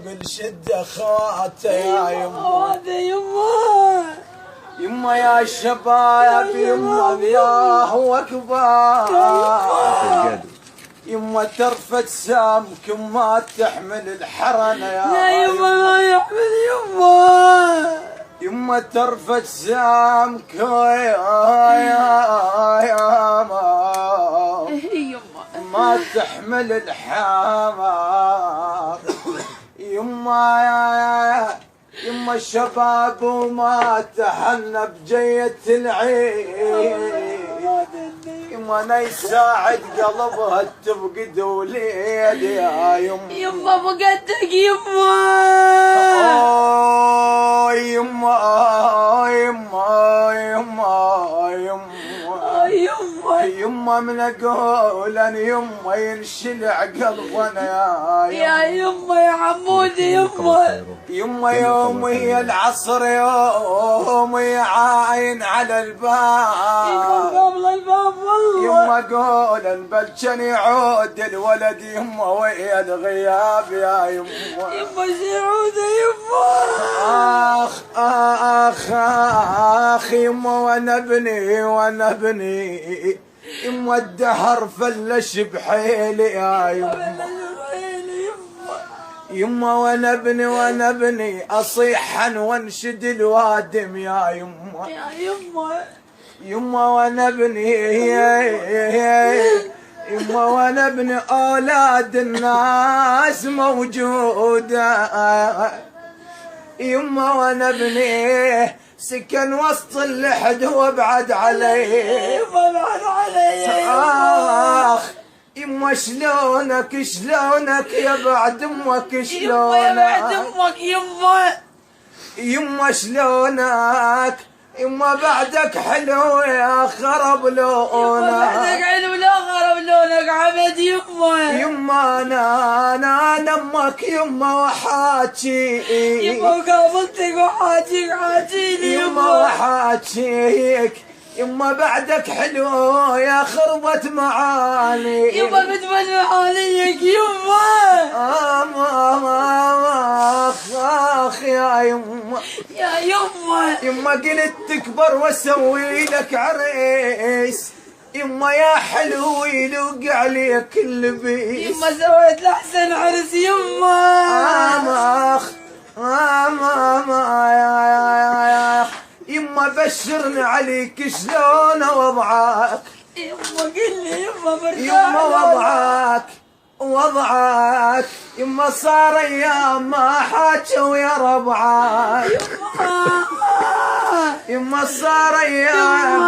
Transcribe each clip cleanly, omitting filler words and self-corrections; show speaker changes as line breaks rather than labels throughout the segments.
بالشدة خواته يا يما.
هذا يما
يما يا شباب يما الله اكبر. يما ترفد سامك ما تحمل الحرن
يا يما ما يحمل يما.
يما ترفد سامك يا ما تحمل الحمار. يما الشباب وما تحنى بجية العين. يما انا يساعد قلبها تفقد وليد يا
يما فقدتك يما.
يما يما من اقول ان يما ينشلع قلبنا
يا يما يا حمودي
يما يومي العصر يومي عاين على الباب
قبل الباب والله.
يما قول بلشن يعود الولد يما ويا الغياب يا يما
سيعود يما.
اخ يما وانا ابني يما الدهر فلش بحيلي يا يما وانا ابني اصيحا وانشد الوادم يا يما وانا ابني يما وانا ابني اولاد الناس موجوده. يما وانا ابني سكن وسط اللحد وابعد عليه. يما شلونك يا بعد امك شلونك
يا بعد امك
يما شلونك يما بعدك حلو يا خرب لونك.
بعدك حلو لا خرب لونك عبد
يما انا امك يما وحاجي
يما قابلتك وحاجيك حاجيني
يما وحاجيك. يما بعدك حلو يا خربة معاني.
يما بتمنى حاليك يما.
اخ يا يما يما قلت تكبر واسوي لك عريس. يما يا حلوي لوق عليك اللبيس.
يما سويت لحسن عرس يما.
يما بشرني عليك شلون وضعك.
يما قل لي يما مرتاح.
يما وضعك يما صار ايام ما حاجوا يا ربعك. يما صار ايام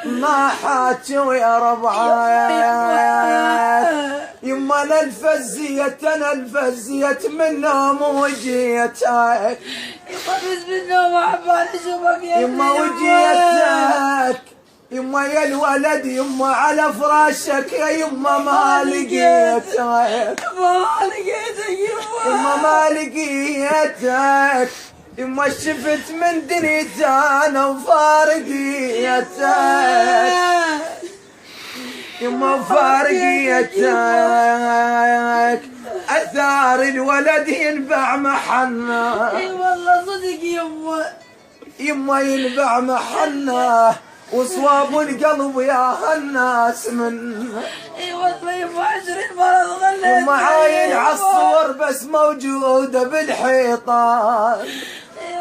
ما حاجوا يا ربعك. يما انا الفزيت من نوم وجيتك.
يما بس من نوم احبال اشوفك
يما وجيتك. يما يا الولد يما على فراشك يا يما ما لقيتك. يما ما لقيتك. يما شفت من دنيتي انا وفارقيتك. يما فارقيتك. اثار الولد ينبع محنه.
اي والله صدق
يما ينبع محنه وصواب القلب يا الناس منه.
اي والله يما 20 مرض غليت.
يما عاين عالصور بس موجوده بالحيطان.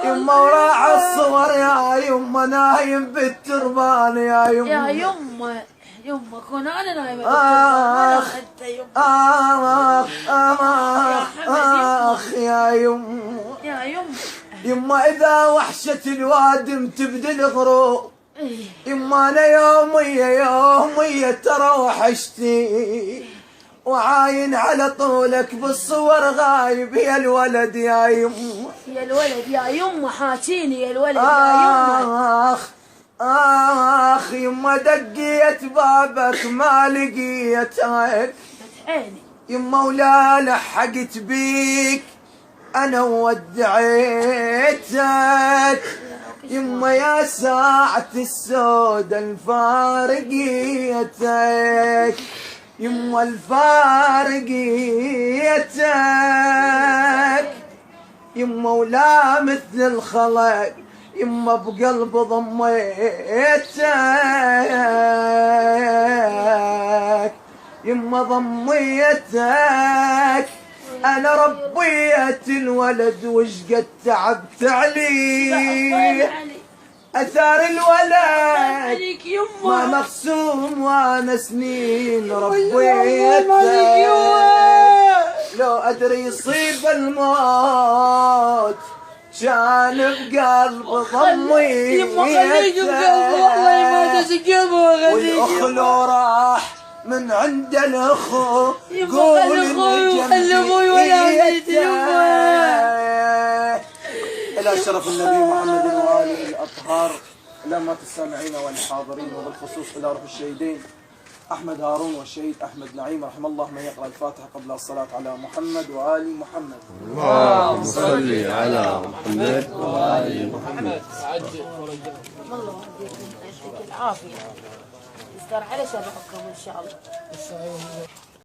يما وراع الصور يا يما نايم بالتربان يا
يما كون انا نايمه
اخ يا يما اذا وحشة الوادم تبدل غروب. يما انا يومية ترى وحشتي وعاين على طولك بالصور غايب يا الولد يا
يما حاتيني يا الولد يا
يما. يما دقيت بابك ما لقيتك. يما ولا لحقت بيك انا ودعيتك. يما يا ساعة السود الفارقيتك. يما الفارقيتك يما ولا مثل الخلق يما بقلب ضميتك يما ضميتك انا ربيت الولد وش قد تعبت عليه اثار الولد ما مقسوم وانا سنين ربيتك لو ادري يصيب الموت كان بقلب ضميتك والاخ لو راح من عند الاخو قول الى شرف النبي محمد واله الاطهار، الامات السامعين والحاضرين وبالخصوص الى روح الشهيدين احمد هارون والشهيد احمد نعيم، رحم الله من يقرا الفاتحه قبل الصلاه على محمد وال محمد.
اللهم صل على محمد وال محمد.
الله يديكم العافيه. يستر على شرفكم ان شاء الله.